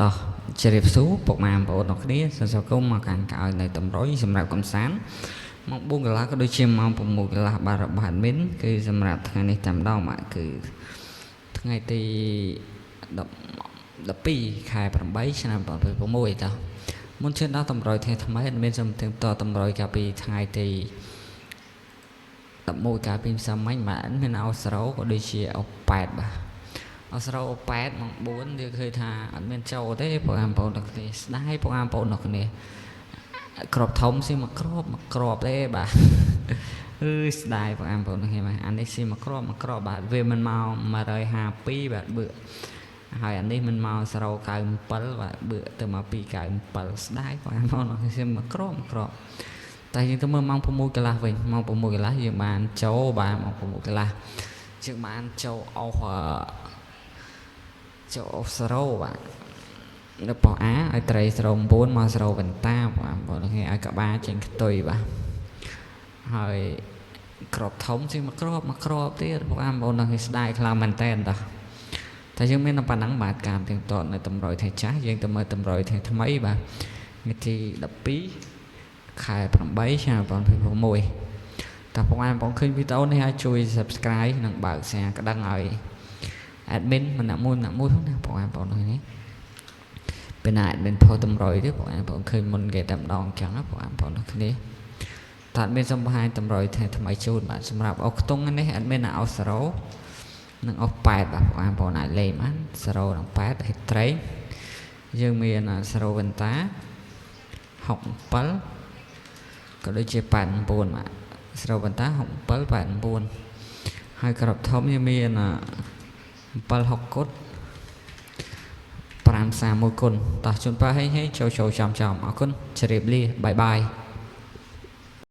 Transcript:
តោះជ្រាបសួរពុកម៉ែបងប្អូនទាំងគ្នាសូមស្វាគមន៍មកកាន់កៅនៅតម្រុយសម្រាប់កំសាន្តម៉ោង 4 កន្លះក៏ដូចជាម៉ោង 6 កន្លះបាទរបស់ admin គឺសម្រាប់ថ្ងៃនេះតែម្ដងបាទគឺថ្ងៃទី12 ខែ 8 ឆ្នាំ 2006 តោះមុនឈានដល់តម្រុយថ្ងៃថ្មី admin សូមទិញតតម្រុយកាលពីថ្ងៃទី11 កាលពីម្សិលមិញបាទ admin អោស្រោក៏ដូចជាអោ8បាទអស្រោ8ម៉ោង 4 យើងឃើញថាអត់មានចូលទេបងប្អូនទាំងគ្នាស្ដាយបងប្អូនទាំងគ្នាក្របធំស៊ីមកក្របទេបាទអឺស្ដាយបងប្អូនទាំងគ្នាបាទអានេះស៊ីមកក្របបាទវាមិនមក152បាទបឺហើយអានេះមិនមកស្រោ97បាទបឺទៅមក297ស្ដាយបងប្អូនទាំងគ្នាស៊ីមកក្របតែយើងទៅមើលម៉ោង 6 កន្លះវិញម៉ោង 6 កន្លះយើងបានចូលបាទម៉ោង 6 កន្លះយើងបានចូលអស់សរោបាទនៅប៉ោះអាឲ្យត្រីសរោ9មកសរោវន្តាបងប្អូនគេឲ្យកបាចេញខ្ទុយបាទហើយក្របធំជាងមកក្របទៀតបងប្អូនគេស្ដាយខ្លាំងមែនតើតែយើងមានតែប៉ុណ្ណឹងបាទការទៀងទាត់នៅតម្រុយថ្ងៃចាស់យើងទៅមើលតម្រុយថ្ងៃថ្មីបាទថ្ងៃទី12 ខែ 8 ឆ្នាំ 2006តើបងប្អូនឃើញវីដេអូនេះឲ្យជួយ Subscribe និងបើក Share ក្តឹងឲ្យadmin ម្នាក់មួយណាបងប្អូននេះពេលណា admin ផុសតម្រុយទេបងប្អូនឃើញមុនគេតែម្ដងអញ្ចឹងបងប្អូនគ្នាតើ admin សូមបង្ហាញតម្រុយថ្ងៃថ្មីជូនបាទសម្រាប់អុកខ្ទង់នេះ admin អោសរោនិងអុក8បាទបងប្អូនអាចលេងបានសរោនិង8ហិត្រេយើងមានសរោវន្តា67ក៏ដូចជា89បាទសរោវន្តា67 89ហើយក្របធំយើងមាន7 6គុត5 31គុណតោះជូនប៉ាហេចូលចំអរគុណជម្រាបលាបាយ